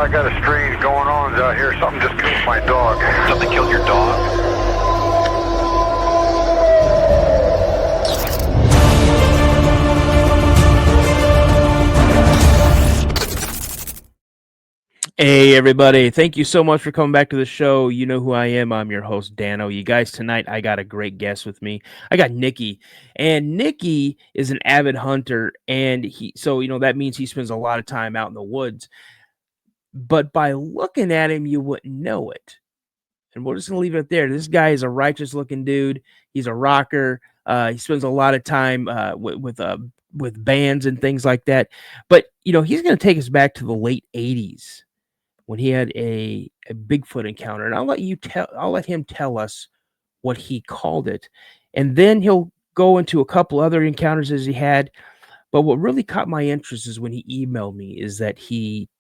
I got a strange going on out here. Something just killed my dog. Something killed your dog? Hey everybody, thank you so much for coming back to the show. You know who I am. I'm your host, Dano. You guys, tonight I got a great guest with me. I got Nikki. And Nikki is an avid hunter, and that means he spends a lot of time out in the woods. But by looking at him, you wouldn't know it. And we're just gonna leave it there. This guy is a righteous looking dude. He's a rocker. He spends a lot of time with bands and things like that. But he's gonna take us back to the late 80s. When he had a Bigfoot encounter, and I'll let him tell us what he called it, and then he'll go into a couple other encounters as he had. But what really caught my interest is when he emailed me, is that he,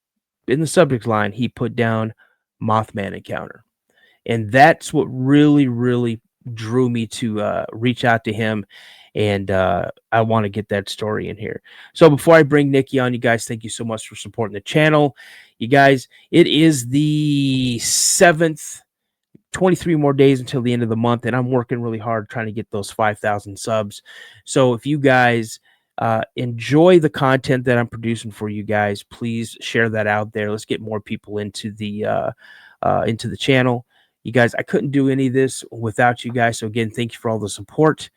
in the subject line, he put down Mothman encounter, and that's what really drew me to reach out to him. And I want to get that story in here. So before I bring Nikki on, you guys, thank you so much for supporting the channel. You guys, it is the 7th, 23 more days until the end of the month, and I'm working really hard trying to get those 5,000 subs. So if you guys enjoy the content that I'm producing for you guys, please share that out there. Let's get more people into the channel. You guys, I couldn't do any of this without you guys. So again, thank you for all the support.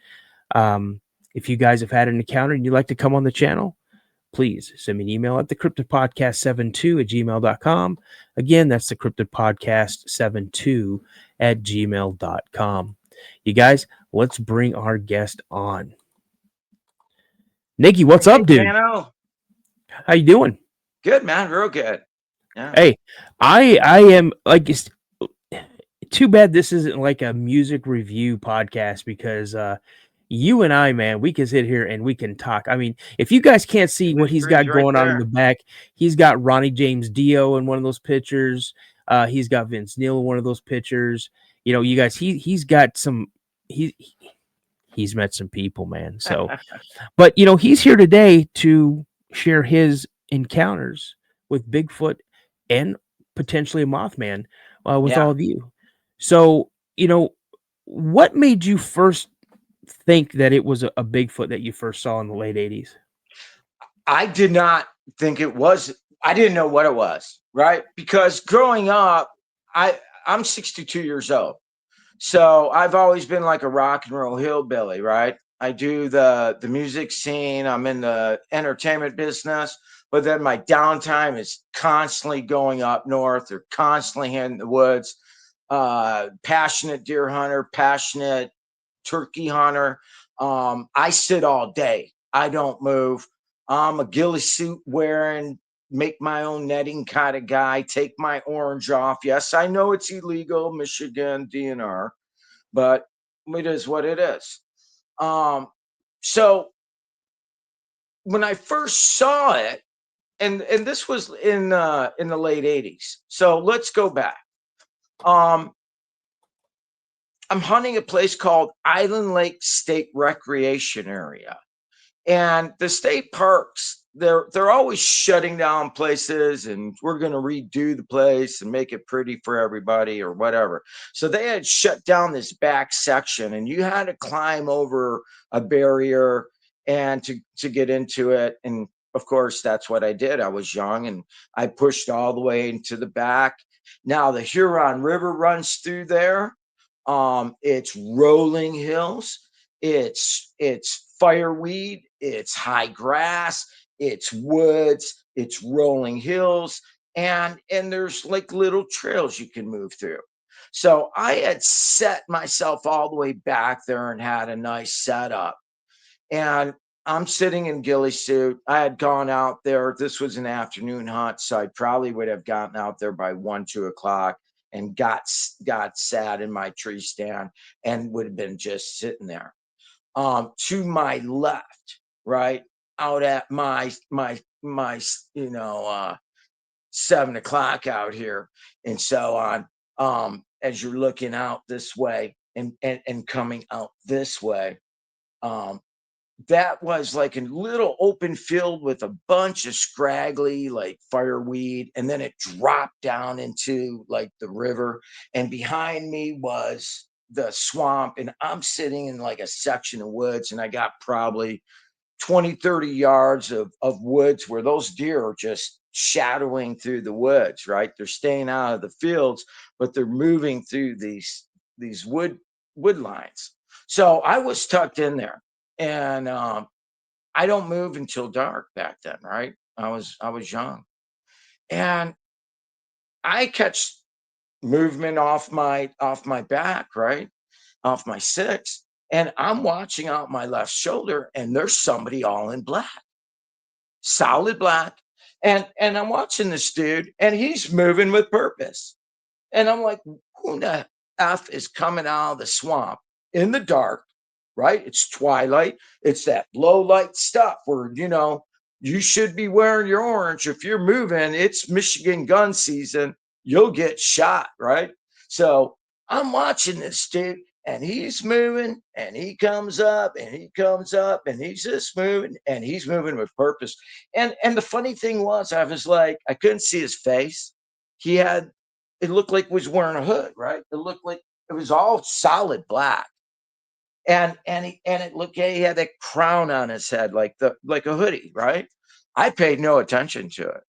If you guys have had an encounter and you'd like to come on the channel, please send me an email at thecryptidpodcast72@gmail.com. Again, that's thecryptidpodcast72@gmail.com. You guys, let's bring our guest on. Nikki, what's up, dude? Dano. How you doing? Good, man. Real good. Yeah. Hey, I am like, it's too bad this isn't like a music review podcast, because you and I, man, we can sit here and we can talk. I mean, if you guys can't see what he's got going on in the back, he's got Ronnie James Dio in one of those pictures. He's got Vince Neil in one of those pictures. You guys, he's got some, he's met some people, man. So, but he's here today to share his encounters with Bigfoot and potentially a Mothman with all of you. So, what made you first think that it was a Bigfoot that you first saw in the late 80s? I did not think it was. I didn't know what it was, right? Because growing up, I'm 62 years old. So I've always been like a rock and roll hillbilly, right? I do the music scene. I'm in the entertainment business, but then my downtime is constantly going up north or constantly in the woods. Passionate deer hunter, passionate turkey hunter. I sit all day. I don't move. I'm a ghillie suit wearing, make my own netting kind of guy. Take my orange off. Yes, I know it's illegal, Michigan DNR, but it is what it is. So when I first saw it, and this was in the late 80s. So let's go back. I'm hunting a place called Island Lake State Recreation Area. And the state parks, they're always shutting down places, and we're going to redo the place and make it pretty for everybody or whatever. So they had shut down this back section, and you had to climb over a barrier and to get into it. And of course, that's what I did. I was young, and I pushed all the way into the back. Now the Huron River runs through there. It's rolling hills, it's fireweed, it's high grass, it's woods, it's rolling hills, and there's like little trails you can move through. So I had set myself all the way back there and had a nice setup. And I'm sitting in ghillie suit. I had gone out there. This was an afternoon hunt, so I probably would have gotten out there by 1-2 o'clock and got sat in my tree stand and would have been just sitting there. To my left, right out at my 7 o'clock out here and so on. As you're looking out this way and coming out this way, that was like a little open field with a bunch of scraggly like fireweed, and then it dropped down into like the river, and behind me was the swamp, and I'm sitting in like a section of woods, and I got probably 20, 30 yards of woods where those deer are just shadowing through the woods, right? They're staying out of the fields, but they're moving through these wood lines. So I was tucked in there, and I don't move until dark back then, right? I was young, and I catch movement off my back, right? Off my six, and I'm watching out my left shoulder, and there's somebody all in black, solid black, and I'm watching this dude, and he's moving with purpose. And I'm like, who the F is coming out of the swamp in the dark, right? It's twilight. It's that low light stuff where, you should be wearing your orange. If you're moving, it's Michigan gun season. You'll get shot, right? So I'm watching this dude, and he's moving, and he comes up, and he comes up, and he's just moving, and he's moving with purpose. And the funny thing was, I was like, I couldn't see his face. He had it looked like he was wearing a hood, right? It looked like it was all solid black. And it looked he had that crown on his head like a hoodie, right? I paid no attention to it.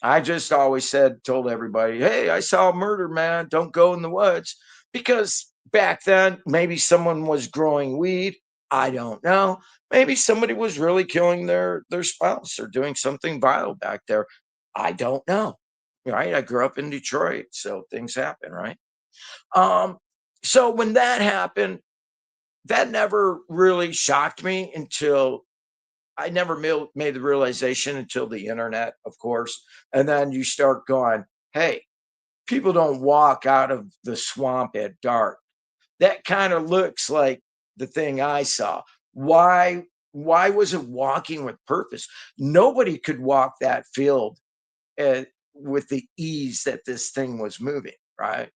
I just always told everybody, hey, I saw a murder, man. Don't go in the woods. Because back then, maybe someone was growing weed. I don't know. Maybe somebody was really killing their spouse or doing something vile back there. I don't know. Right. I grew up in Detroit, so things happen, right? Um, so when that happened, that never really shocked me until I never made the realization until the internet, of course. And then you start going, hey, people don't walk out of the swamp at dark. That kind of looks like the thing I saw. Why was it walking with purpose? Nobody could walk that field with the ease that this thing was moving, right?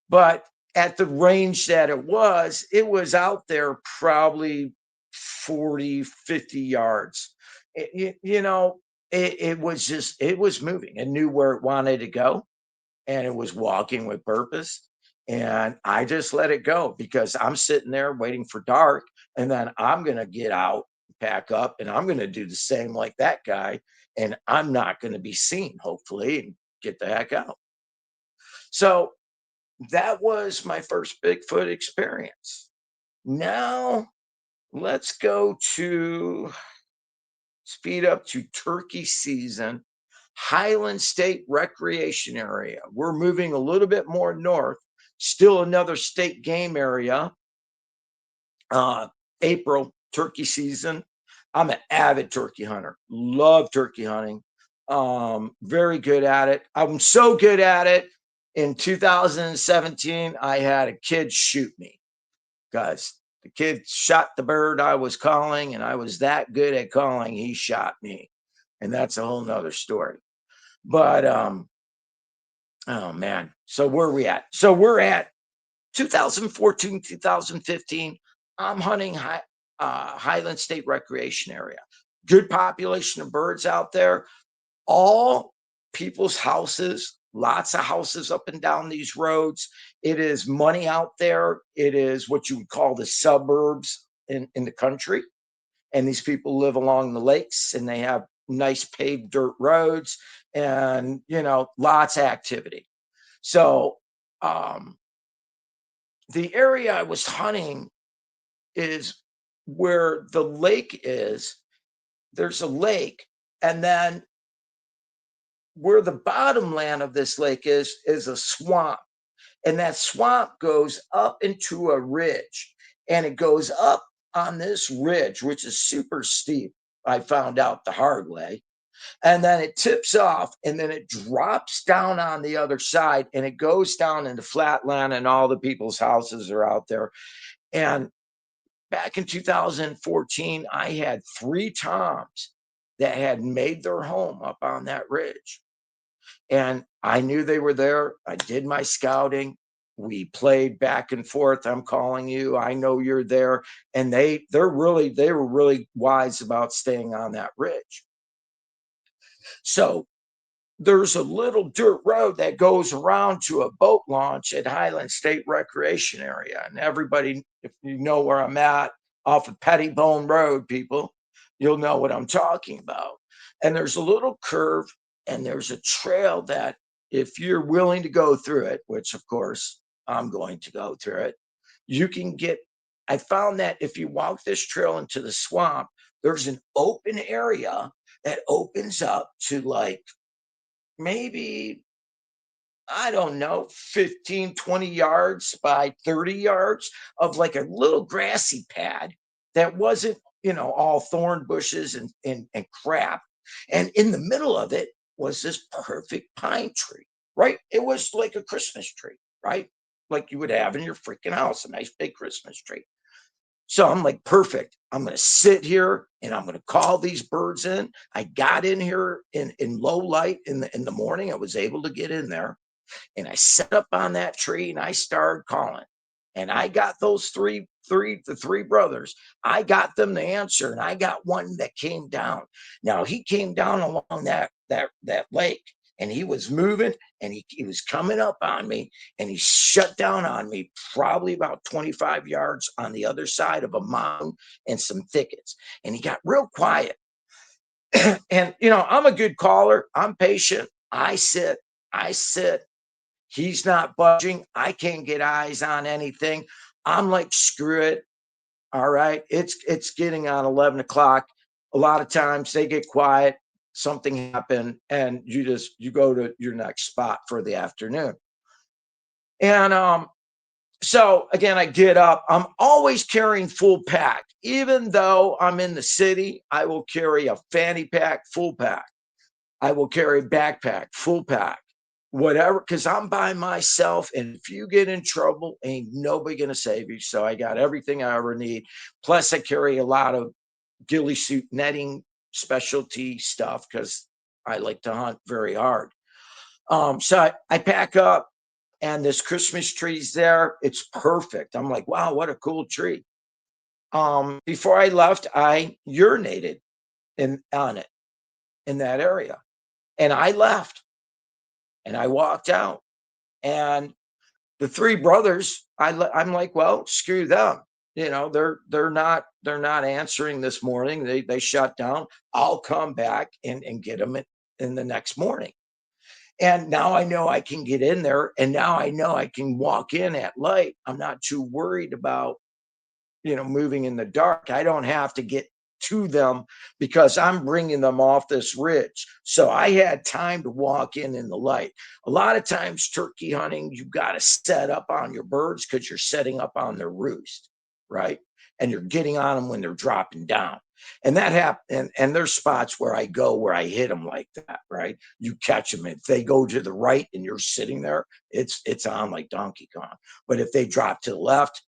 But at the range that it was out there probably 40, 50 yards. It was just, it was moving. It knew where it wanted to go, and it was walking with purpose. And I just let it go because I'm sitting there waiting for dark, and then I'm going to get out, pack up, and I'm going to do the same like that guy. And I'm not going to be seen, hopefully, and get the heck out. So that was my first Bigfoot experience. Now let's go to speed up to turkey season, Highland State Recreation Area. We're moving a little bit more north, still another state game area. April, turkey season. I'm an avid turkey hunter, love turkey hunting. Very good at it. I'm so good at it. In 2017, I had a kid shoot me, guys. The kid shot the bird I was calling, and I was that good at calling, he shot me. And that's a whole nother story. But oh man. So where are we at? So we're at 2014, 2015. I'm hunting Highland State Recreation Area. Good population of birds out there. All people's houses, lots of houses up and down these roads. It is money out there. It is what you would call the suburbs in the country. And these people live along the lakes, and they have nice paved dirt roads, and, lots of activity. So, the area I was hunting is where the lake is. There's a lake, and then where the bottom land of this lake is a swamp, and that swamp goes up into a ridge, and it goes up on this ridge, which is super steep. I found out the hard way. And then it tips off, and then it drops down on the other side, and it goes down into flat land, and all the people's houses are out there. And back in 2014, I had 3 toms that had made their home up on that ridge. And I knew they were there. I did my scouting. We played back and forth. I'm calling you. I know you're there. And they were really wise about staying on that ridge. So there's a little dirt road that goes around to a boat launch at Highland State Recreation Area. And everybody, if you know where I'm at, off of Pettibone Road, people, you'll know what I'm talking about. And there's a little curve and there's a trail that if you're willing to go through it, which of course I'm going to go through it, you can get, I found that if you walk this trail into the swamp, there's an open area that opens up to like maybe, I don't know, 15, 20 yards by 30 yards of like a little grassy pad that wasn't, all thorn bushes and crap. And in the middle of it was this perfect pine tree, right? It was like a Christmas tree, right? Like you would have in your freaking house, a nice big Christmas tree. So I'm like, perfect. I'm going to sit here and I'm going to call these birds in. I got in here in low light in the morning. I was able to get in there and I set up on that tree and I started calling. And I got those the three brothers. I got them to answer, and I got one that came down. Now he came down along that lake, and he was moving, and he was coming up on me, and he shut down on me probably about 25 yards on the other side of a mound and some thickets. And he got real quiet. And I'm a good caller. I'm patient. I sit. He's not budging. I can't get eyes on anything. I'm like, screw it. All right. It's getting on 11 o'clock. A lot of times they get quiet, something happened, and you go to your next spot for the afternoon. And so again, I get up. I'm always carrying full pack. Even though I'm in the city, I will carry a fanny pack, full pack. I will carry backpack, full pack, whatever, because I'm by myself. And if you get in trouble, ain't nobody going to save you. So I got everything I ever need. Plus, I carry a lot of ghillie suit netting specialty stuff because I like to hunt very hard. So I pack up, and this Christmas tree's there. It's perfect. I'm like, wow, what a cool tree. Before I left, I urinated on it in that area. And I left and I walked out. And the three brothers, I'm like, well, screw them. They're not answering this morning. They shut down. I'll come back and get them in the next morning. And now I know I can get in there, and now I know I can walk in at light. I'm not too worried about moving in the dark. I don't have to get to them because I'm bringing them off this ridge. So I had time to walk in the light. A lot of times turkey hunting, you got to set up on your birds because you're setting up on their roost, right? And you're getting on them when they're dropping down. And that happened. And there's spots where I go where I hit them like that, right? You catch them. If they go to the right and you're sitting there, it's on like Donkey Kong. But if they drop to the left,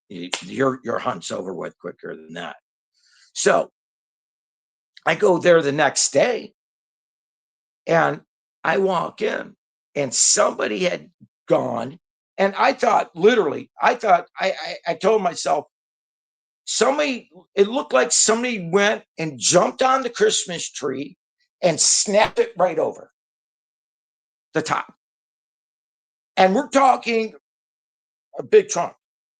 your hunt's over with quicker than that. So I go there the next day and I walk in and somebody had gone. And I thought, literally, I told myself, it looked like somebody went and jumped on the Christmas tree and snapped it right over the top. And we're talking a big trunk,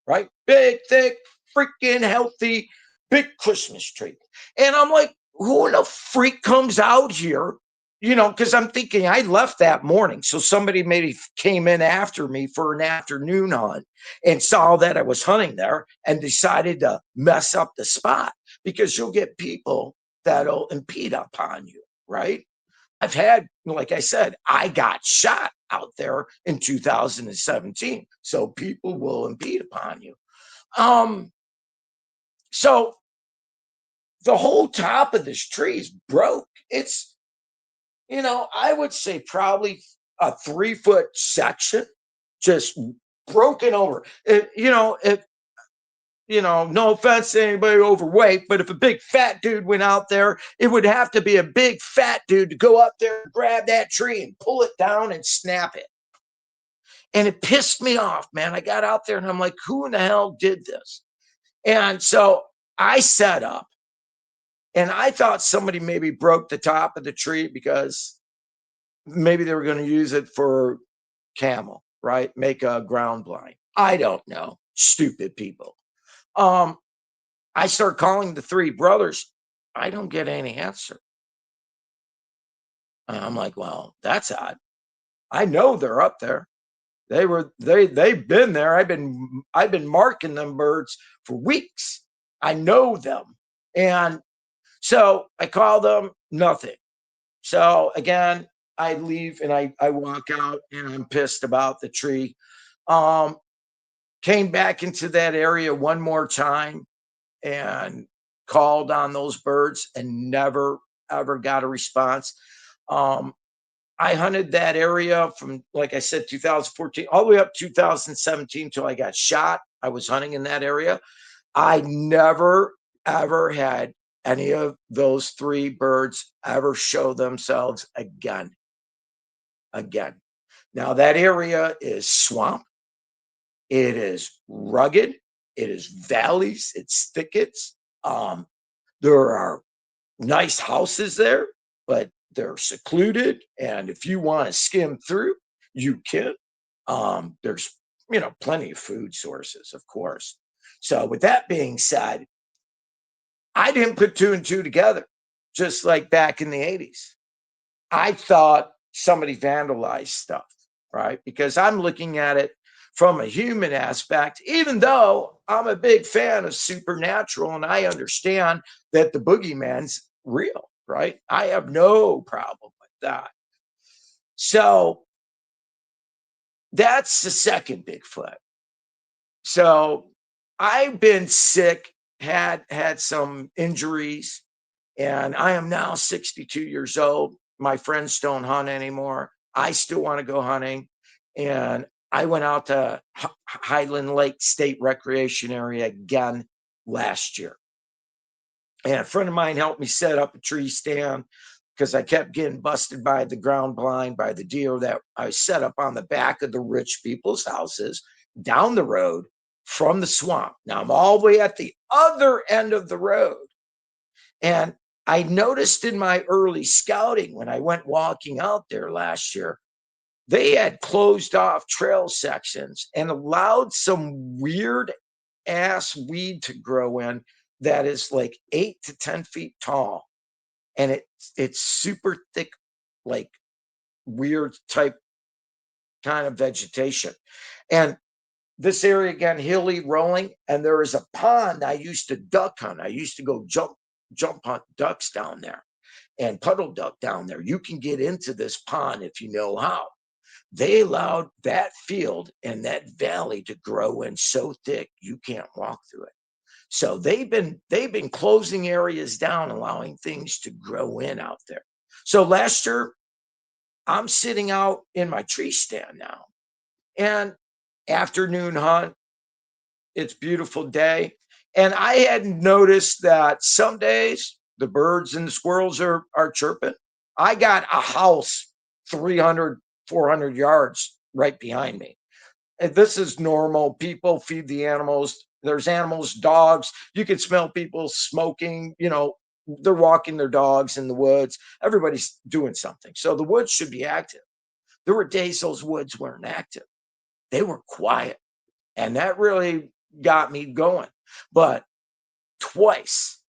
right? Big, thick, freaking healthy, big Christmas tree. And I'm like, who in the freak comes out here? Because I'm thinking I left that morning. So somebody maybe came in after me for an afternoon hunt and saw that I was hunting there and decided to mess up the spot, because you'll get people that'll impede upon you, right? I've had, like I said, I got shot out there in 2017. So people will impede upon you. So the whole top of this tree is broke. It's, I would say probably a 3-foot section, just broken over. No offense to anybody overweight, but if a big fat dude went out there, it would have to be a big fat dude to go up there, grab that tree and pull it down and snap it. And it pissed me off, man. I got out there and I'm like, who in the hell did this? And so I set up, and I thought somebody maybe broke the top of the tree because maybe they were going to use it for camel, right? Make a ground blind. I don't know. Stupid people. I start calling the three brothers. I don't get any answer. And I'm like, well, that's odd. I know they're up there. They've been there. I've been marking them birds for weeks. I know them. And so I call them, nothing. So again, I leave and I walk out and I'm pissed about the tree. Came back into that area one more time and called on those birds and never ever got a response. Um, I hunted that area from, like I said, 2014 all the way up 2017 till I got shot. I was hunting in that area. I never ever had any of those three birds ever show themselves again. Again. Now that area is swamp. It is rugged. It is valleys. It's thickets. There are nice houses there, but they're secluded. And if you want to skim through, you can. There's plenty of food sources, of course. So with that being said, I didn't put two and two together, just like back in the 80s. I thought somebody vandalized stuff, right? Because I'm looking at it from a human aspect, even though I'm a big fan of supernatural and I understand that the boogeyman's real, right? I have no problem with that. So that's the second Bigfoot. So I've been sick, had some injuries, and I am now 62 years old. My friends don't hunt anymore. I still want to go hunting. And I went out to Highland Lake State Recreation Area again last year. And a friend of mine helped me set up a tree stand because I kept getting busted by the ground blind, by the deer that I set up on the back of the rich people's houses down the road from the swamp. Now I'm all the way at the other end of the road. And I noticed in my early scouting when I went walking out there last year, they had closed off trail sections and allowed some weird ass weed to grow in that is like 8 to 10 feet tall. And it's super thick, like weird type kind of vegetation. And this area again, hilly, rolling, and there is a pond I used to duck hunt. I used to go jump hunt ducks down there and puddle duck down there. You can get into this pond if you know how. They allowed that field and that valley to grow in so thick you can't walk through it. So they've been closing areas down, allowing things to grow in out there. So last year, I'm sitting out in my tree stand now, and afternoon hunt. It's beautiful day, and I had noticed that some days the birds and the squirrels are chirping. I got a house 300, 400 yards right behind me. And this is normal. People feed the animals. There's animals, dogs. You can smell people smoking. They're walking their dogs in the woods. Everybody's doing something. So the woods should be active. There were days those woods weren't active. They were quiet. And that really got me going. But twice,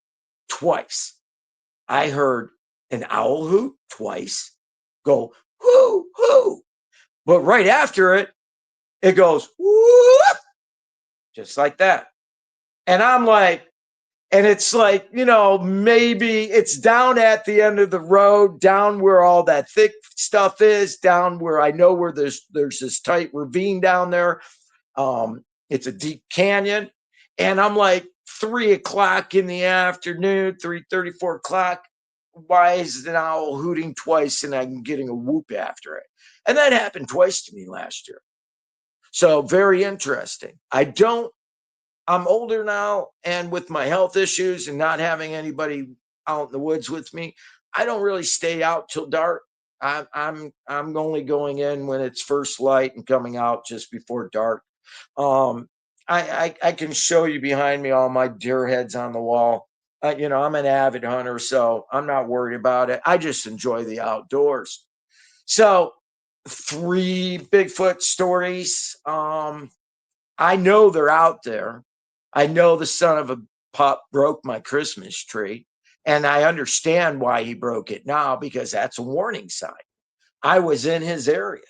I heard an owl hoot twice, go, whoo, whoo. But right after it, it goes, whoop, just like that. And I'm like, and it's like, maybe it's down at the end of the road, down where all that thick stuff is, down where I know where there's this tight ravine down there. It's a deep canyon. And I'm like 3 o'clock in the afternoon, 3:30, 4 o'clock. Why is an owl hooting twice and I'm getting a whoop after it? And that happened twice to me last year. So very interesting. I'm older now, and with my health issues and not having anybody out in the woods with me, I don't really stay out till dark. I'm only going in when it's first light and coming out just before dark. I can show you behind me all my deer heads on the wall. I'm an avid hunter, so I'm not worried about it. I just enjoy the outdoors. So 3 Bigfoot stories. I know they're out there. I know the son of a pup broke my Christmas tree, and I understand why he broke it now, because that's a warning sign. I was in his area,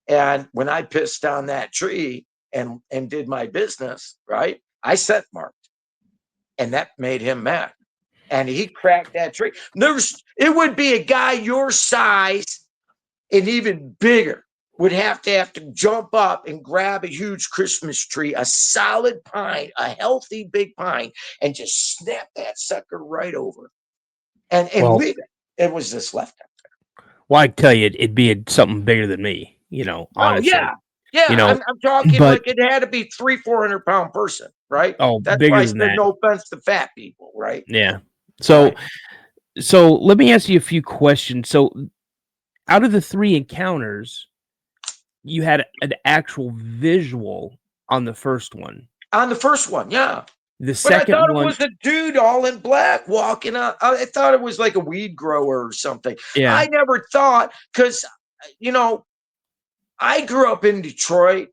and when I pissed on that tree and did my business, right, I scent marked, and that made him mad, and he cracked that tree. It would be a guy your size and even bigger would have to jump up and grab a huge Christmas tree, a solid pine, a healthy big pine, and just snap that sucker right over and Well, leave it. It was just left out there. well, I tell you, it'd be something bigger than me, Oh honestly. yeah. I'm talking But like it had to be 300-400-pound person, right? That's why bigger I than said that. no offense to fat people, right? Yeah. So, Right. so let me ask you a few questions. So, out of the 3 encounters, you had an actual visual on the first one. On the first one, yeah. The But I second thought it one, was a dude all in black walking out. I thought it was like a weed grower or something. yeah, I never thought, because, I grew up in Detroit,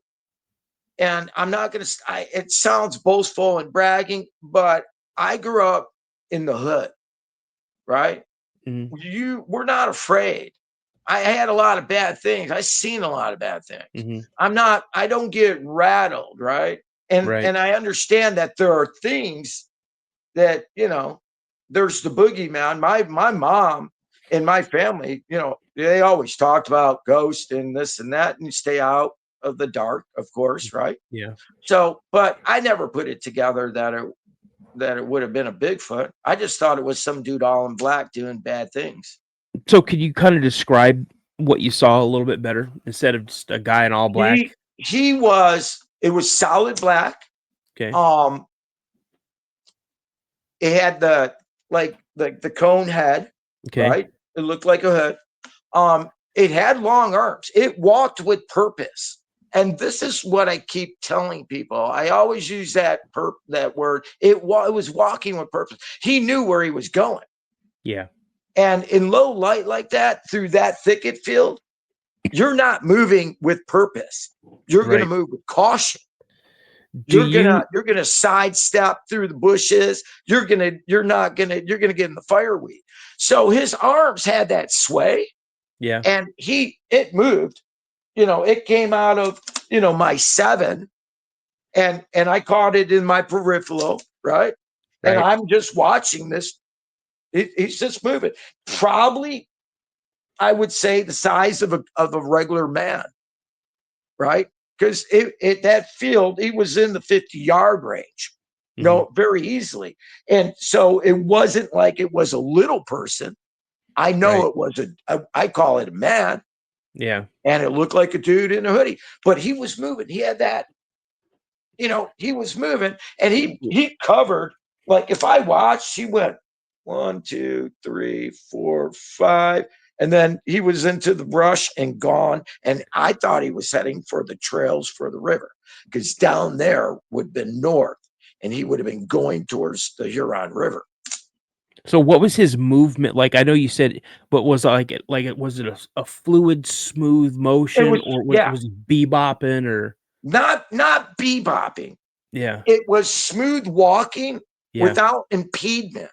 and I'm not going to, it sounds boastful and bragging, but I grew up in the hood, right? mhm, We're not afraid. I had a lot of bad things. I seen a lot of bad things. mhm, I don't get rattled, right? And right, and I understand that there are things that, there's the boogeyman. My mom and my family, they always talked about ghosts and this and that, and you stay out of the dark, of course, right? yeah. So, but I never put it together that it would have been a Bigfoot. I just thought it was some dude all in black doing bad things. So, could you kind of describe what you saw a little bit better instead of just a guy in all black? It was solid black. Okay, Um, it had the cone head, okay, right? It looked like a hood. It had long arms. It walked with purpose. And this is what I keep telling people. I always use that word. It was walking with purpose. He knew where he was going. yeah, And in low light like that, through that thicket field, you're not moving with purpose. You're going to right. move with caution. Do You're you? gonna sidestep through the bushes. You're gonna get in the fireweed. So his arms had that sway, Yeah, and it moved. It came out of my 7, and I caught it in my peripheral, right? And right. I'm just watching this. He's just moving. Probably, I would say the size of a regular man, right? Because that field, he was in the 50-yard range, Mhm, very easily. And so it wasn't like it was a little person. I know right. it was I call it a man, Yeah, and it looked like a dude in a hoodie, but he was moving. He had that, he was moving, and he covered, like, if I watched, he went 1, 2, 3, 4, 5, and then he was into the brush and gone. And I thought he was heading for the trails for the river, because down there would have been north, and he would have been going towards the Huron River. so what was his movement like? I know you said, but was was it a fluid, smooth It motion, was, or yeah, was he bebopping, or not bebopping. yeah, It was smooth walking yeah, without impediment.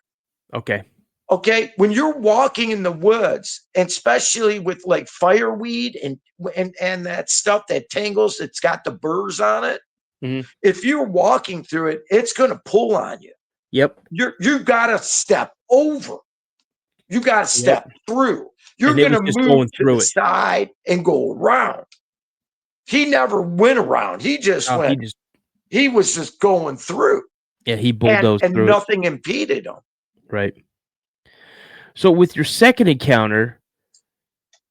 okay, Okay, when you're walking in the woods, and especially with like fireweed and that stuff that tangles, it's got the burrs on it. mhm, If you're walking through it, it's going to pull on you. yep, You got to step over. You got to yep, step through. You're and it going was to just move going to the through it. side and go around. He never went around. He just Oh, went. He was just going through, he and bulldozed through it, nothing impeded him. right? So with your second encounter,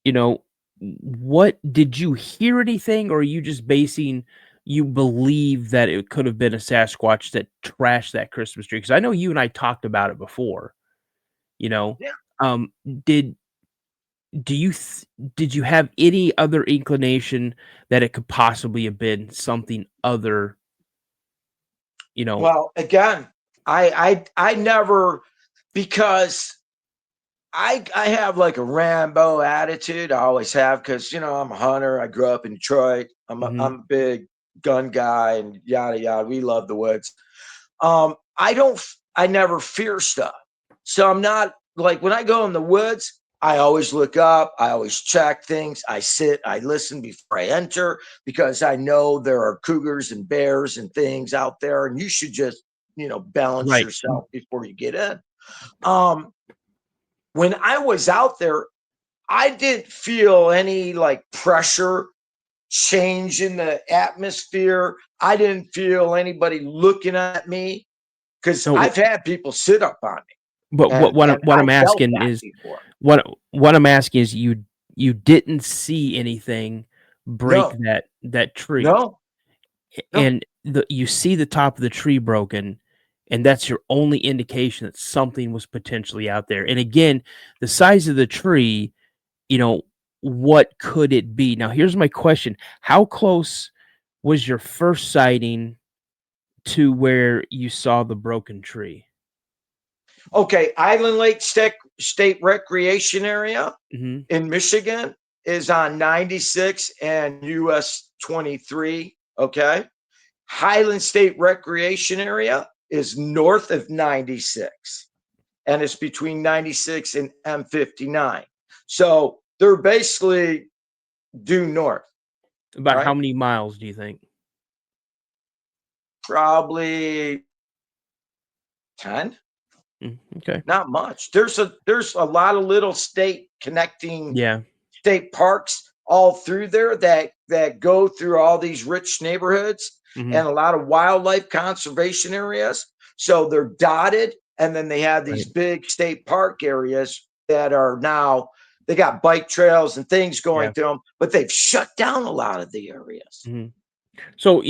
you know, what did you hear anything, or are you just basing you believe that it could have been a Sasquatch that trashed that Christmas tree? Because I know you and I talked about it before, you know. Yeah. Um, did did you have any other inclination that it could possibly have been something other, you know? Well, again, I never, because I have like a Rambo attitude. I always have, because I'm a hunter. I grew up in Detroit. Mhm. I'm a big gun guy and yada yada. We love the woods. I never fear stuff. So I'm not like, when I go in the woods, I always look up, I always check things, I sit, I listen before I enter, because I know there are cougars and bears and things out there, and you should just, balance Right. yourself before you get in. Um, when I was out there, I didn't feel any like pressure change in the atmosphere. I didn't feel anybody looking at me, because No, I've had people sit up on me, but and what I'm I felt asking that is before. what I'm asking is you didn't see anything break No, that tree, no, no. and you see the top of the tree broken, and that's your only indication that something was potentially out there. And again, the size of the tree, you know, what could it be? Now, here's my question: how close was your first sighting to where you saw the broken tree? Okay, Island Lake State Recreation Area Hmm. in Michigan is on 96 and US 23. Okay. Highland State Recreation Area is north of 96, and it's between 96 and M59. So they're basically due north, About how right? many miles do you think? Probably 10. Okay. Not much. There's a lot of little state connecting Yeah. state parks all through there that go through all these rich neighborhoods, Hmm. and a lot of wildlife conservation areas. So they're dotted, and then they have these Right. big state park areas that are now, they got bike trails and things going Yeah. through them, but they've shut down a lot of the areas. Mhm. So,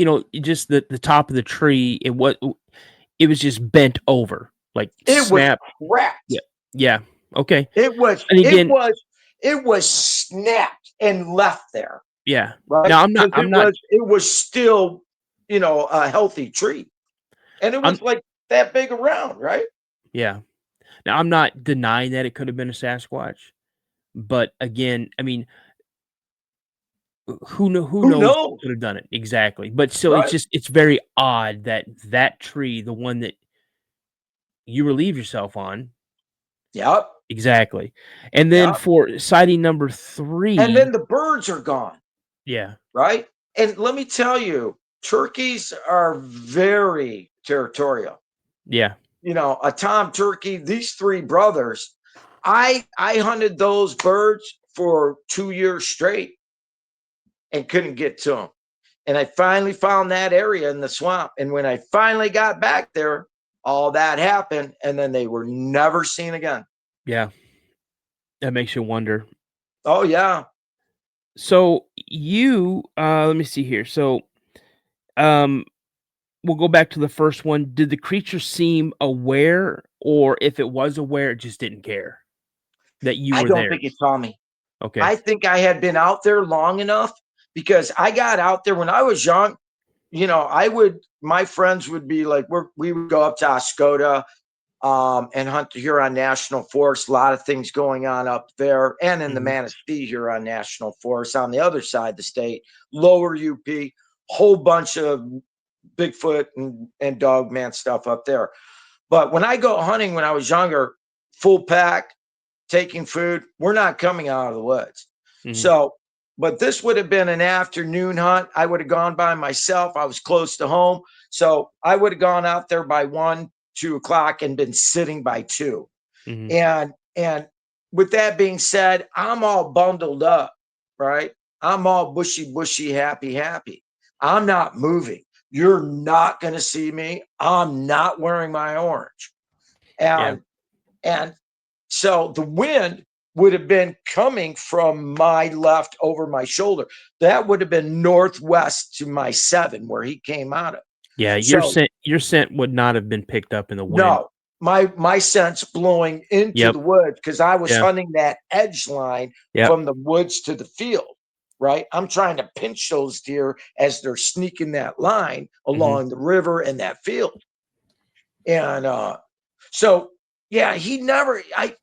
just the top of the tree, it was just bent over, like It was snapped. Yeah. cracked. Yeah. Okay. It was And it again, was it was snapped and left there, yeah. right? Now Because I'm not it was still, a healthy tree, and it I'm was like that big around, right? yeah. Now I'm not denying that it could have been a Sasquatch, but again, I mean, who Who knows knows, who could have done it exactly. But still, right? it's very odd that that tree, the one that you relieve yourself on, Yep, exactly. And then yep. for sighting number And 3, then the birds are gone, yeah. right? And let me tell you, turkeys are very territorial. Yeah. A tom turkey. These three brothers, I hunted those birds for 2 years straight and couldn't get to them. And I finally found that area in the swamp. And when I finally got back there, all that happened. And then they were never seen again. Yeah. That makes you wonder. Oh, yeah. So let me see here. So, um, we'll go back to the first one. Did the creature seem aware, or if it was aware, it just didn't care that you I were don't there? think it saw me. Okay. I think I had been out there long enough, because I got out there when I was young. My friends would be like, we would go up to Oscoda, and hunt the Huron National Forest. A lot of things going on up there, and in the Mhm. Manistee Huron National Forest on the other side of the state, lower UP, whole bunch of Bigfoot and dogman stuff up there. But when I go hunting when I was younger, full pack, taking food, we're not coming out of the woods. Mhm. So, but this would have been an afternoon hunt. I would have gone by myself. I was close to home. So I would have gone out there by 1, 2 o'clock and been sitting by 2. Mhm. And with that being said, I'm all bundled up, right? I'm all bushy, happy. I'm not moving. You're not going to see me. I'm not wearing my orange. Yeah. And so the wind would have been coming from my left over my shoulder. That would have been northwest to my 7 where he came out of. Yeah, So your scent would not have been picked up in the wind. no, my sense blowing into Yep. the woods because I was Yeah. hunting that edge line Yep. from the woods to the field. Right, I'm trying to pinch those deer as they're sneaking that line along the river and that field. And so yeah, he never. I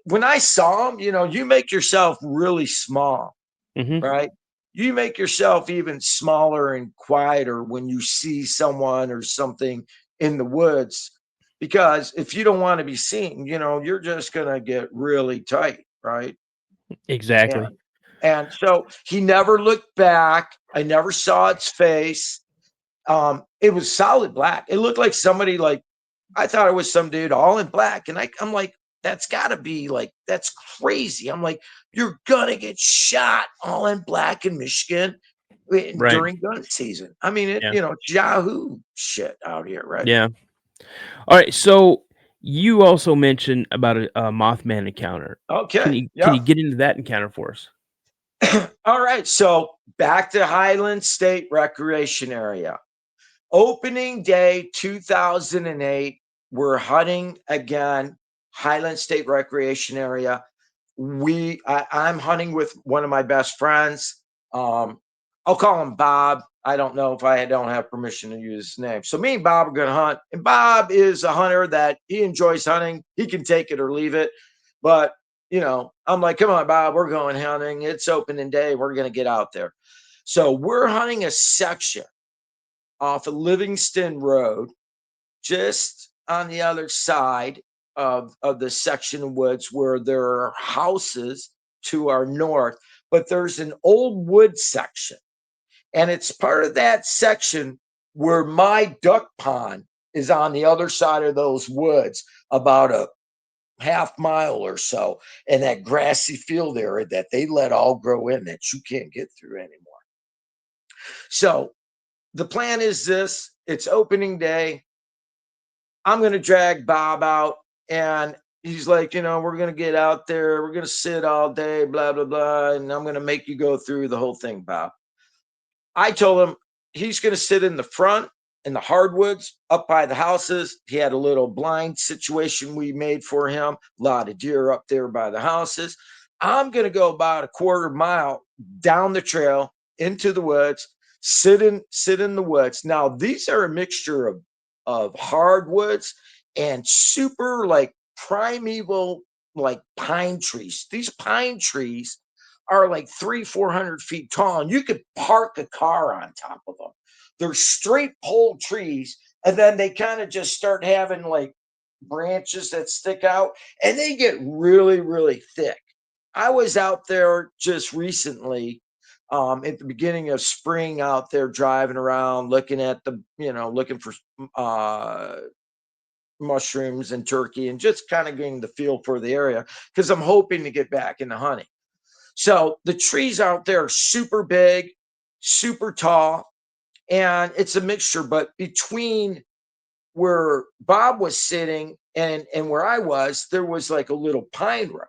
when I saw him, you make yourself really small, Mm-hmm. right? You make yourself even smaller and quieter when you see someone or something in the woods, because if you don't want to be seen, you're just gonna get really tight, right? Exactly. And so he never looked back. I never saw its face. It was solid black. It looked like somebody, like, I thought it was some dude all in black. And I'm like, that's gotta be like, that's crazy. I'm like, you're gonna get shot all in black in Michigan Right. during gun season. I mean, Yeah. it's Yahoo shit out here, right? Yeah. All right. So you also mentioned about a Mothman encounter. Can Okay. you can Yeah. you get into that encounter for us? All right. So back to Highland State Recreation Area. Opening day 2008, we're hunting again, Highland State Recreation Area. I'm hunting with one of my best friends. Um, I'll call him Bob. I don't know if I don't have permission to use his name. So me and Bob are going to hunt. And Bob is a hunter that he enjoys hunting. He can take it or leave it. But, I'm like, come on, Bob, we're going hunting. It's opening day. We're going to get out there. So we're hunting a section off of Livingston Road, just on the other side of the section of woods where there are houses to our north, but there's an old wood section. And it's part of that section where my duck pond is on the other side of those woods, about a half mile or so, and that grassy field area that they let all grow in that you can't get through anymore. So the plan is this: it's opening day. I'm going to drag Bob out. And he's like, we're going to get out there. We're going to sit all day, blah, blah, blah. And I'm going to make you go through the whole thing, Bob. I told him he's going to sit in the front in the hardwoods up by the houses. He had a little blind situation we made for him, a lot of deer up there by the houses. I'm going to go about a quarter mile down the trail into the woods, sit in the woods. Now, these are a mixture of hardwoods and super like primeval like pine trees. These pine trees are like 300-400 feet tall, and you could park a car on top of them. They're straight pole trees, and then they kind of just start having like branches that stick out, and they get really, really thick. I was out there just recently, at the beginning of spring, out there driving around, looking at looking for uh, mushrooms and turkey, and just kind of getting the feel for the area because I'm hoping to get back into hunting. So the trees out there are super big, super tall, and it's a mixture. But between where Bob was sitting and where I was, there was like a little pine row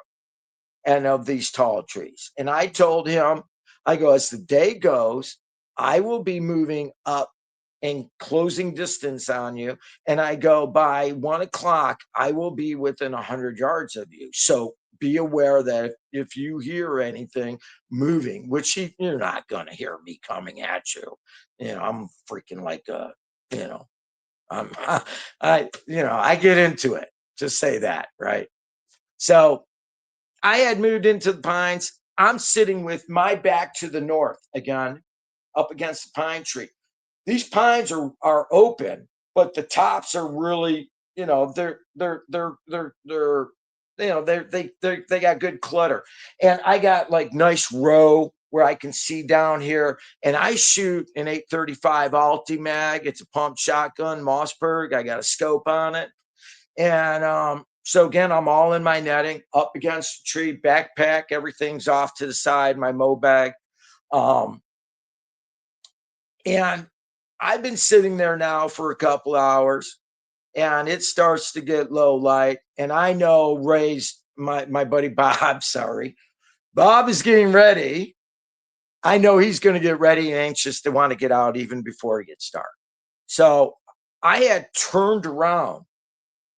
and of these tall trees. And I told him, I go, as the day goes, I will be moving up and closing distance on you. And I go, by 1 o'clock, I will be within 100 yards of you. So be aware that if you hear anything moving, which you're not going to hear me coming at you. I'm freaking like you know, I'm, I get into it. Just say that, right? So I had moved into the pines. I'm sitting with my back to the north again, up against the pine tree. These pines are open, but the tops are really, they're they got good clutter. And I got like nice row where I can see down here. And I shoot an 835 Alti mag. It's a pump shotgun, Mossberg. I got a scope on it. And so again, I'm all in my netting, up against the tree, backpack, everything's off to the side, my mow bag. Um, and I've been sitting there now for a couple hours, and it starts to get low light. And I know Ray's my buddy Bob, sorry. Bob is getting ready. I know he's going to get ready and anxious to want to get out even before it gets dark. So I had turned around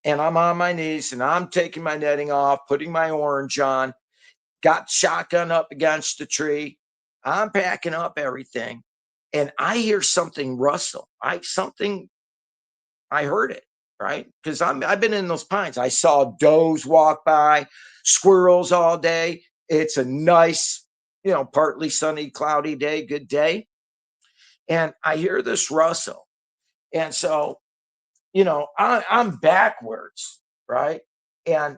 and I'm on my knees and I'm taking my netting off, putting my orange on, got shotgun up against the tree. I'm packing up everything, and I hear something rustle. I heard it, right? Because I've been in those pines. I saw does walk by, squirrels all day. It's a nice, partly sunny, cloudy day, good day. And I hear this rustle. And so, I'm backwards, right? And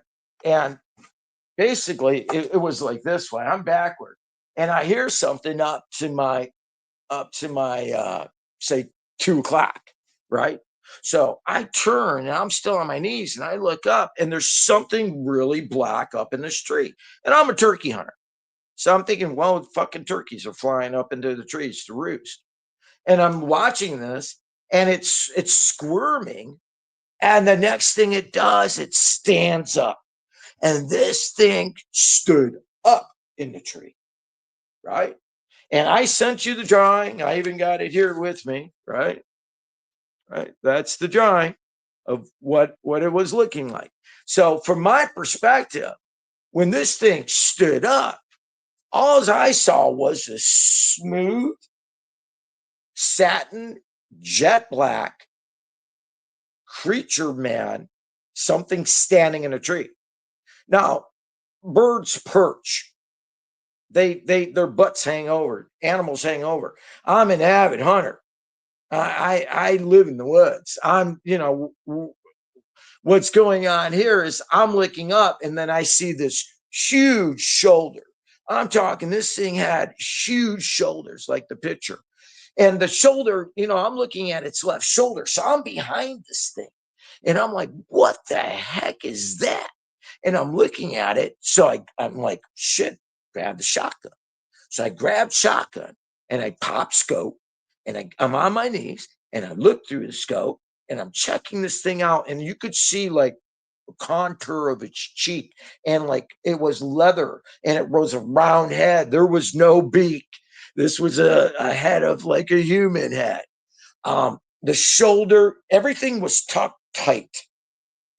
basically it was like this way. I'm backward. And I hear something up to my say 2 o'clock, right? So I turn and I'm still on my knees and I look up and there's something really black up in this tree. And I'm a turkey hunter. So I'm thinking, well, fucking turkeys are flying up into the trees to roost. And I'm watching this and it's squirming. And the next thing it does, it stands up. And this thing stood up in the tree, right? And I sent you the drawing. I even got it here with me, right? Right. That's the drawing of what it was looking like. So from my perspective, when this thing stood up, all I saw was a smooth satin jet black creature man, something standing in a tree. Now, birds perch. Their butts hang over, animals hang over. I'm an avid hunter. I live in the woods. What's going on here is I'm looking up and then I see this huge shoulder. I'm talking, this thing had huge shoulders like the picture. And the shoulder, I'm looking at its left shoulder. So I'm behind this thing. And I'm like, what the heck is that? And I'm looking at it. So I'm like, shit, grab the shotgun. So I grabbed shotgun and I pop scope and I'm on my knees and I look through the scope and I'm checking this thing out. And you could see like the contour of its cheek and like it was leather and it was a round head. There was no beak. This was a head of like a human head. The shoulder, everything was tucked tight,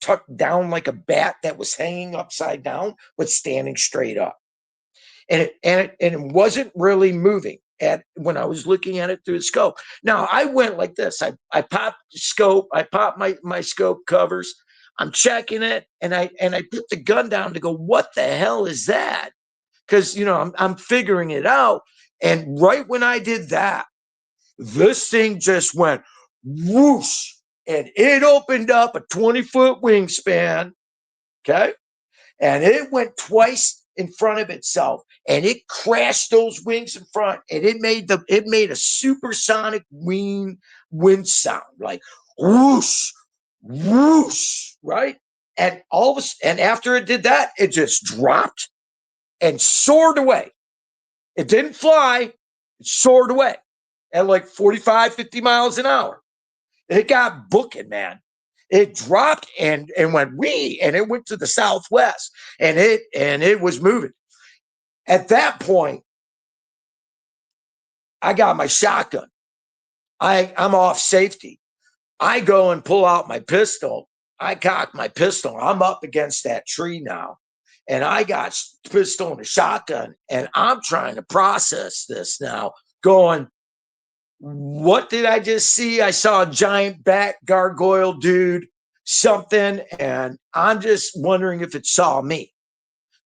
tucked down like a bat that was hanging upside down, but standing straight up. And it wasn't really moving when I was looking at it through the scope. Now I went like this. I popped the scope, I popped my scope covers, I'm checking it, and I put the gun down to go, what the hell is that? Because I'm figuring it out. And right when I did that, this thing just went whoosh, and it opened up a 20-foot wingspan. Okay. And it went twice in front of itself and it crashed those wings in front and it made a supersonic wind sound like whoosh, whoosh, right? And and after it did that, it just dropped and soared away. It didn't fly, it soared away at like 45, 50 miles an hour. It got booking, man. It dropped and went wee, and it went to the southwest, and it was moving. At that point, I got my shotgun. I'm off safety. I go and pull out my pistol. I cock my pistol. I'm up against that tree now, and I got pistol and a shotgun, and I'm trying to process this now, going, what did I just see? I saw a giant bat gargoyle dude, something, and I'm just wondering if it saw me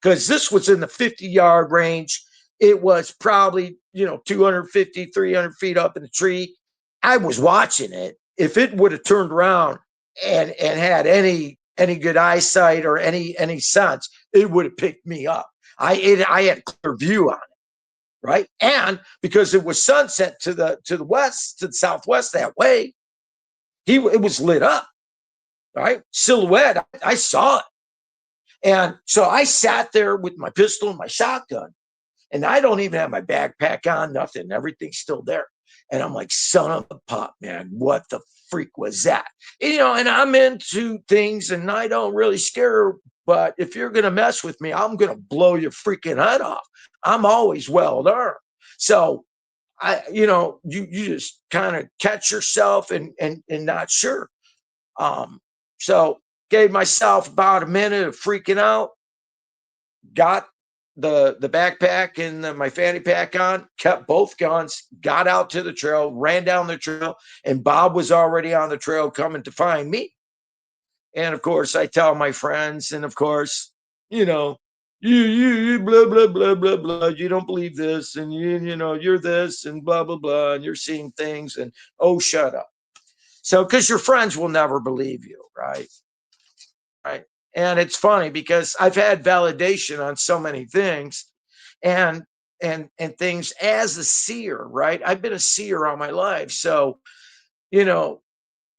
because this was in the 50-yard range. It was probably, 250, 300 feet up in the tree. I was watching it. If it would have turned around and had any good eyesight or any sense, it would have picked me up. I had a clear view on it. Right. And because it was sunset to the west, to the southwest that way, it was lit up. Right. Silhouette. I saw it. And so I sat there with my pistol and my shotgun, and I don't even have my backpack on, nothing. Everything's still there. And I'm like, son of a pop, man, what the freak was that? And I'm into things and I don't really scare, but if you're going to mess with me, I'm going to blow your freaking head off. I'm always well armed. So you just kind of catch yourself and not sure. So Gave myself about a minute of freaking out. Got the backpack and my fanny pack on, kept both guns, got out to the trail, ran down the trail, and Bob was already on the trail coming to find me. And of course, I tell my friends, and of course, you know, you blah blah blah blah blah. You don't believe this, and you know you're this, and blah blah blah, and you're seeing things, and oh, shut up. So, because your friends will never believe you, right? Right. And it's funny because I've had validation on so many things, and things as a seer, right? I've been a seer all my life, so you know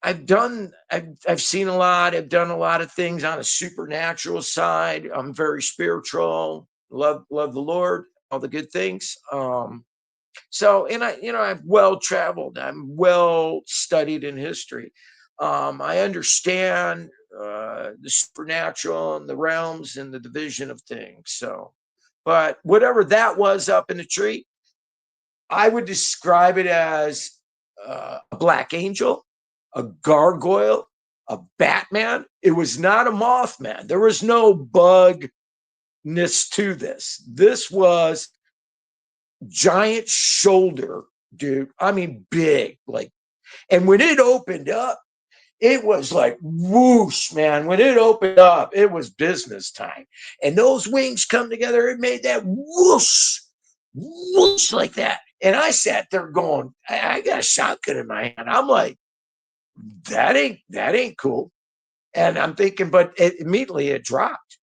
I've seen a lot. I've done a lot of things on a supernatural side. I'm very spiritual. Love the Lord, all the good things. So, and I'm well traveled. I'm well studied in history. I understand the supernatural and the realms and the division of things. So, but whatever that was up in the tree, I would describe it as a black angel, a gargoyle, a Batman. It was not a Mothman. There was no bugness to this. This was giant shoulder, dude. I mean, big. Like, and when it opened up, it was like whoosh, man. When it opened up, it was business time. And those wings come together, it made that whoosh, whoosh like that. And I sat there going, I got a shotgun in my hand. I'm like, that ain't cool. And I'm thinking, but immediately it dropped.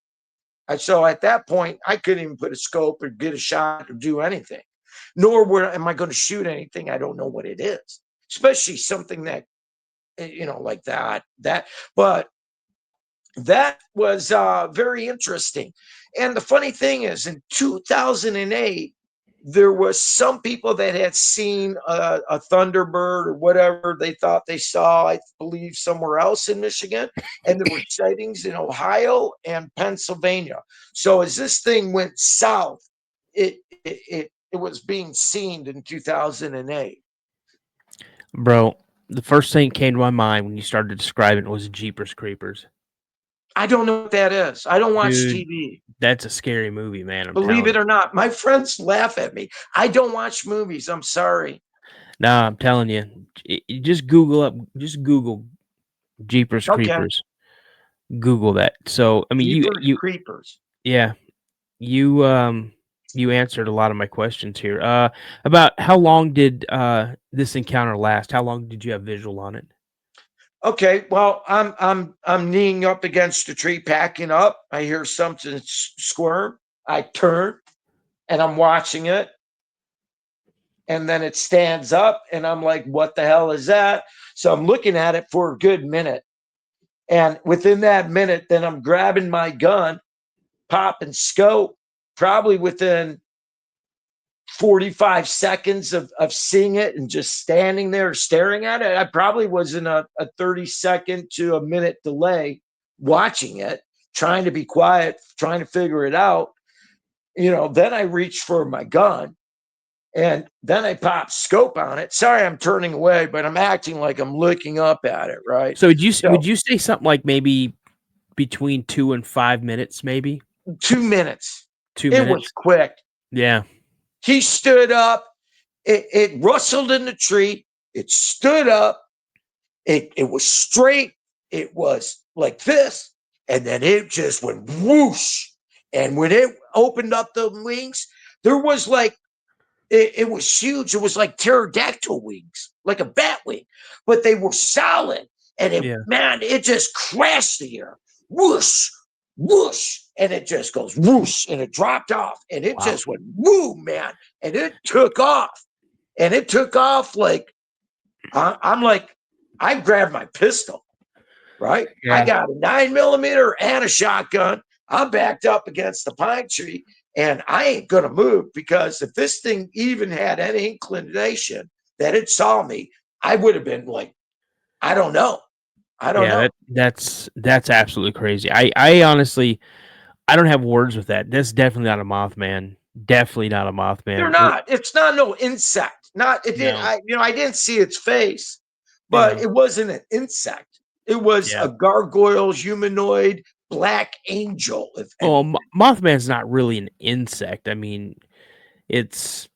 And so at that point, I couldn't even put a scope or get a shot or do anything. Nor am I going to shoot anything. I don't know what it is, especially something that, like that. But that was very interesting. And the funny thing is, in 2008, there was some people that had seen a Thunderbird or whatever they thought they saw, I believe, somewhere else in Michigan. And there were sightings in Ohio and Pennsylvania. So as this thing went south, it was being seen in 2008. Bro, the first thing that came to my mind when you started describing it was Jeepers Creepers. I don't know what that is. I don't watch Dude, TV. that's a scary movie, man. I'm Believe telling it you. or not, my friends laugh at me. I don't watch movies. I'm sorry. Nah, I'm telling you. Just Google Jeepers Okay. Creepers. Google that. So, I mean, Jeepers Creepers. yeah, you you answered a lot of my questions here. About how long did this encounter last? How long did you have visual on it? Okay, well, I'm kneeing up against a tree, packing up. I hear something squirm. I turn and I'm watching it. And then it stands up and I'm like, what the hell is that? So I'm looking at it for a good minute. And within that minute, then I'm grabbing my gun, pop and scope, probably within 45 seconds of seeing it and just standing there staring at it. I probably was in a 30-second to a minute delay watching it, trying to be quiet, trying to figure it out. Then I reached for my gun and then I pop scope on it. Sorry, I'm turning away, but I'm acting like I'm looking up at it, right? So would you say something like maybe between 2 and 5 minutes, maybe? 2 minutes. 2 It was minutes? quick. Yeah. He stood up. It rustled in the tree. It stood up. It was straight. It was like this. And then it just went whoosh. And when it opened up the wings, there was like, it was huge. It was like pterodactyl wings, like a bat wing, but they were solid. And it just crashed the air. Whoosh, whoosh. And it just goes whoosh. And it dropped off. And it just went whoo, man. And it took off. And it took off like, I'm like, I grabbed my pistol, right? Yeah. I got a 9mm and a shotgun. I'm backed up against the pine tree and I ain't going to move because if this thing even had any inclination that it saw me, I would have been like, I don't know. That's absolutely crazy. I honestly, I don't have words with that. That's definitely not a Mothman. Definitely not a Mothman. They're not. It's not no insect. Not it didn't. No. I didn't see its face, but Yeah. it wasn't an insect. It was Yeah. a gargoyle, humanoid, black angel. If Well, anything. Mothman's not really an insect. I mean, it's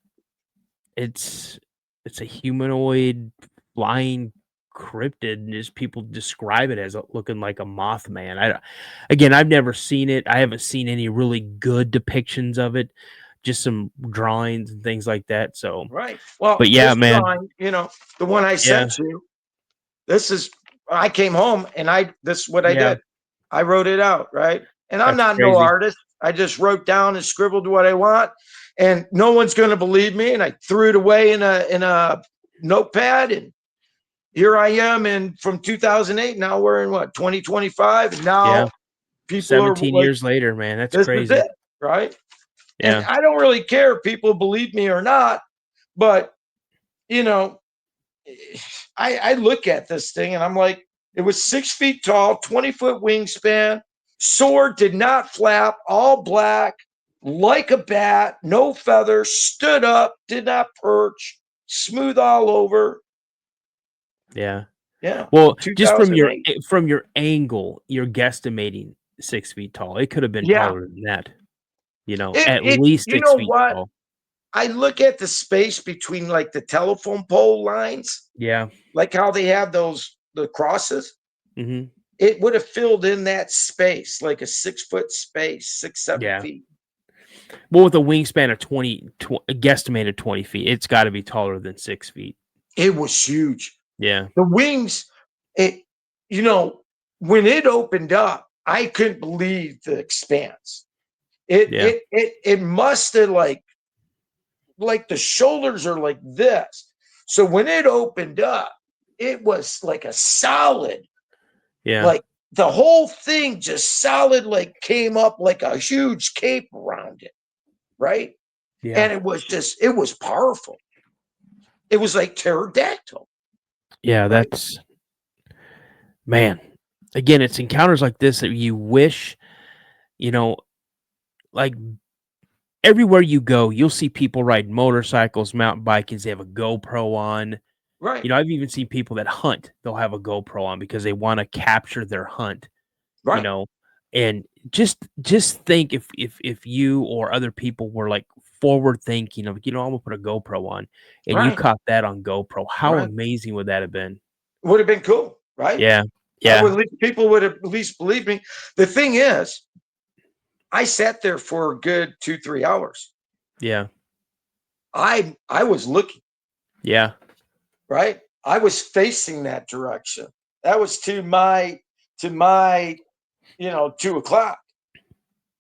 it's it's a humanoid flying cryptid, and just people describe it as looking like a Mothman. Again, I've never seen it. I haven't seen any really good depictions of it. Just some drawings and things like that. So, Right. Well, but yeah, this man. drawing, the one I Yeah, sent you, this is, I came home and this is what I yeah, did. I wrote it out, right? And I'm that's not no crazy. artist. I just wrote down and scribbled what I want, and no one's going to believe me. And I threw it away in a notepad, and here I am. And from 2008, now we're in what, 2025, and Yeah, now people are 17 like, years later, man. That's this is crazy. it, right? And Yeah, I don't really care if people believe me or not, but you know, I look at this thing and I'm like, it was 6 feet tall, 20-foot wingspan, sword did not flap, all black, like a bat, no feathers, stood up, did not perch, smooth all over. yeah. Yeah, Well, just2008. from your angle, you're guesstimating 6 feet tall. It could have been Yeah, taller than that. it At it least you six know feet what? tall. I look at the space between like the telephone pole lines, Yeah. like how they have the crosses. Hmm. It would have filled in that space, like a 6 foot space, six, seven Yeah. feet. Well, with a wingspan of 20, guesstimated 20 feet, it's got to be taller than 6 feet. It was huge. Yeah. The wings, it, you know, when it opened up, I couldn't believe the expanse. It Yeah. it it it must have like the shoulders are like this. So when it opened up, it was like a solid, Yeah. like the whole thing just solid, like came up like a huge cape around it, right? Yeah. And it was powerful. It was like pterodactyl, Yeah. right? That's, man. Again, it's encounters like this that you wish, you know, like everywhere you go, you'll see people ride motorcycles, mountain bikes. They have a GoPro on. Right, I've even seen people that hunt. They'll have a GoPro on because they want to capture their hunt. you right, know and just think if you or other people were like forward thinking of, I'm gonna put a GoPro on, and you right, caught that on GoPro, how right. amazing would that have been? Would have been cool, right? Yeah, I would yeah, at least, people would have at least believed me. The thing is, I sat there for a good 2, 3 hours. yeah, I was looking, yeah, right? I was facing that direction. That was to my 2 o'clock.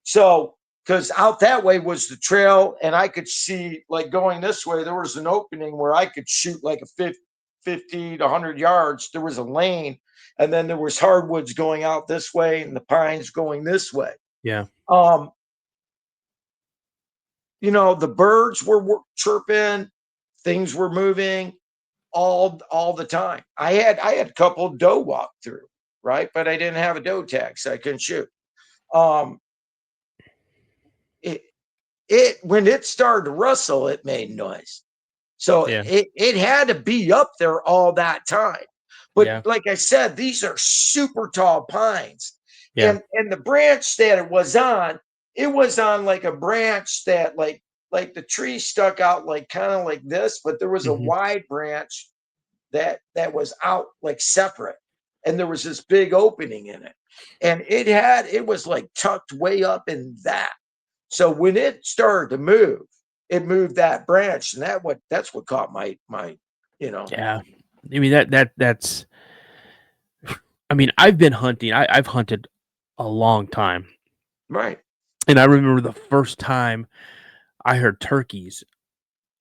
So, because out that way was the trail, and I could see, like, going this way, there was an opening where I could shoot like a 50 to 100 yards. There was a lane, and then there was hardwoods going out this way and the pines going this way. yeah, Um, the birds were chirping, things were moving all the time. I had a couple doe walk through, right? But I didn't have a doe tag, so I couldn't shoot. Um, it when it started to rustle, it made noise. So yeah, it had to be up there all that time. But yeah, like I said, these are super tall pines. yeah, And the branch that it was on like a branch that like the tree stuck out like kind of like this, but there was a hmm, wide branch that was out like separate. And there was this big opening in it. And it was like tucked way up in that. So when it started to move, it moved that branch, and that's what caught my, you know, yeah. I mean, that's, I mean, I've been hunting. I've hunted a long time, right. and I remember the first time I heard turkeys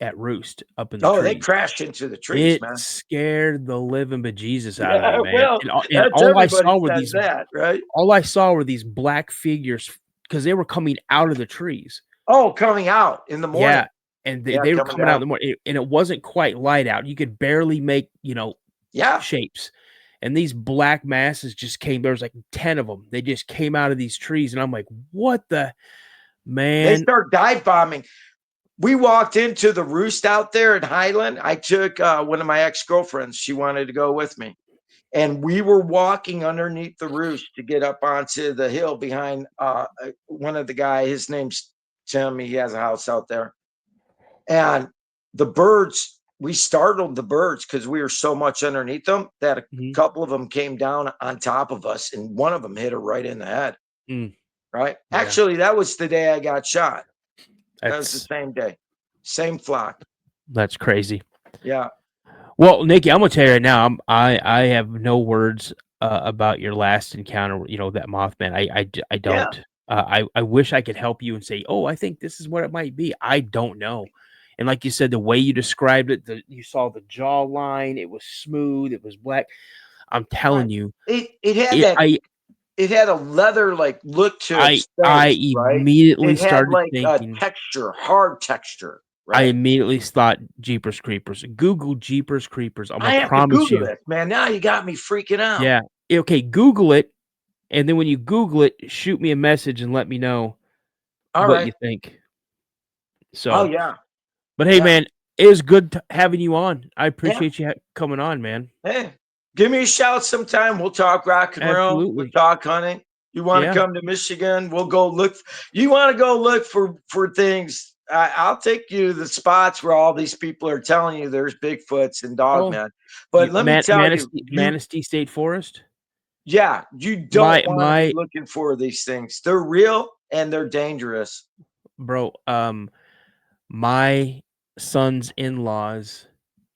at roost up in the Oh, they trees. crashed into the trees, It man. scared the living bejesus out of me, Yeah, man, well, and that's everybody says that, right? all I saw were these black figures because they were coming out of the trees. Oh, coming out in the morning. Yeah, and Yeah, they were coming coming out in down. the morning, and it wasn't quite light out. You could barely make, Yeah, shapes, and these black masses just came. There was like 10 of them. They just came out of these trees, and I'm like, "What the they man?" start dive bombing. We walked into the roost out there in Highland. I took one of my ex-girlfriends. She wanted to go with me. And we were walking underneath the roost to get up onto the hill behind one of the guys. His name's Tim. He has a house out there. And the birds, we startled the birds because we were so much underneath them that a couple of them came down on top of us, and one of them hit her right in the head. Right? Yeah. Actually, that was the day I got shot. That was the same day. Same flock. That's crazy. Yeah. Well, Nikki, I'm gonna tell you right now, I have no words about your last encounter. You know, that Mothman. I don't. Yeah. I wish I could help you and say, oh, I think this is what it might be. I don't know. And like you said, the way you described it, you saw the jawline. It was smooth. It was black. I'm telling you, it had a leather like look to its face, I immediately right? started like thinking a texture, hard texture. Right? I immediately thought Jeepers Creepers. Google Jeepers Creepers. I'm gonna promise you, it, man. Now you got me freaking out. Yeah. Okay. Google it, and then when you Google it, shoot me a message and let me know what you think. So. Oh yeah. But hey, man, it was good having you on. I appreciate you coming on, man. Hey, give me a shout sometime. We'll talk rock and roll. We'll talk hunting. You want to come to Michigan? We'll go look. You want to go look for things? I'll take you to the spots where all these people are telling you there's Bigfoots and Dogman. But let me tell you, Manistee State Forest. Yeah, you don't want to be looking for these things. They're real and they're dangerous, bro. My son's in-laws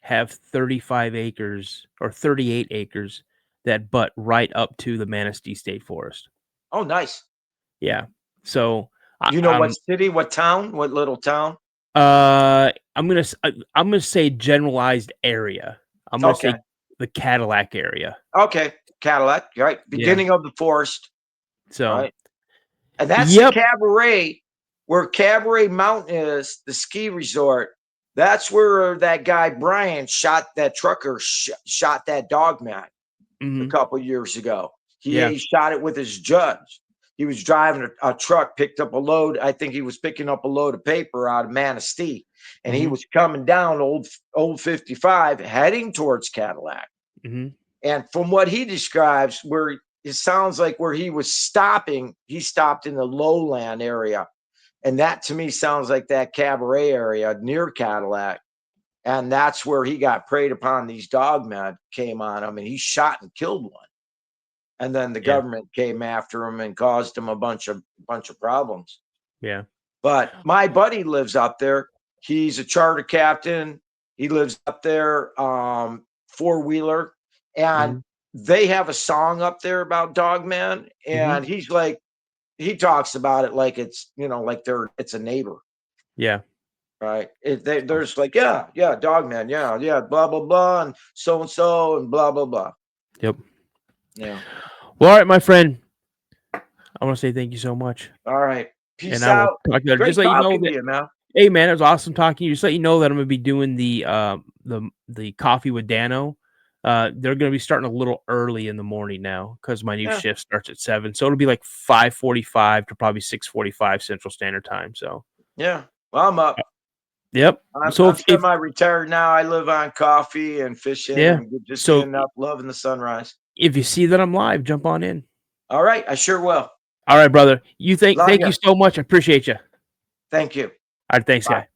have 35 acres or 38 acres that butt right up to the Manistee State Forest. Oh, nice. Yeah. So you know what city, what town, what little town? I'm gonna say generalized area. I'm gonna say the Cadillac area. Okay, Cadillac, right? Beginning of the forest. So, right? And that's the Cabaret, where Cabaret Mountain is, the ski resort. That's where that guy Brian shot that trucker, shot that Dogman a couple years ago. He shot it with his judge. He was driving a truck, picked up a load. I think he was picking up a load of paper out of Manistee, and he was coming down old 55, heading towards Cadillac. And from what he describes, where it sounds like where he was stopping, he stopped in the lowland area. And that to me sounds like that Cabaret area near Cadillac. And that's where he got preyed upon. These dogmen came on him and he shot and killed one. And then the government came after him and caused him a bunch of problems. Yeah. But my buddy lives up there. He's a charter captain. He lives up there, four-wheeler. And they have a song up there about Dogman. And he's like, he talks about it like it's, like it's a neighbor. Yeah. Right. There's like, Dogman. Yeah. Blah, blah, blah. And so and blah, blah, blah. Yep. Yeah. Well, all right, my friend. I want to say thank you so much. All right. Peace out. Just let you know that, hey, man, it was awesome talking to you. Just let you know that I'm going to be doing the coffee with Dano. They're going to be starting a little early in the morning now because my new shift starts at 7. So it'll be like 5:45 to probably 6:45 Central Standard Time. So yeah, well, I'm up. Yep. I'm semi-retired now. I live on coffee and fishing. And just getting up, loving the sunrise. If you see that I'm live, jump on in. All right, I sure will. All right, brother. Thank you so much. I appreciate you. Thank you. All right, thanks, guy.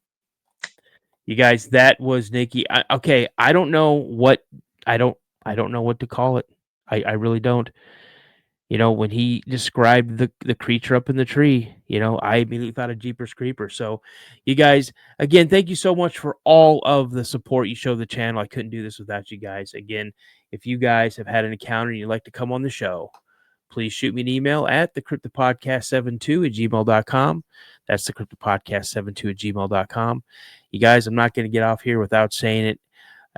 You guys, that was Nikki. I don't know what I don't know what to call it. I really don't. When he described the creature up in the tree, I immediately thought of Jeepers Creepers. So, you guys, again, thank you so much for all of the support you show the channel. I couldn't do this without you guys. Again, if you guys have had an encounter and you'd like to come on the show, please shoot me an email at thecryptidpodcast72@gmail.com. That's thecryptidpodcast72@gmail.com. You guys, I'm not going to get off here without saying it.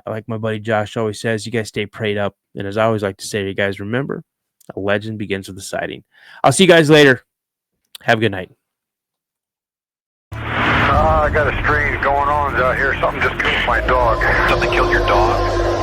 Like my buddy Josh always says, you guys stay prayed up. And as I always like to say to you guys, remember, a legend begins with a sighting. I'll see you guys later. Have a good night. I got a strange going on out here. Something just killed my dog. Something killed your dog?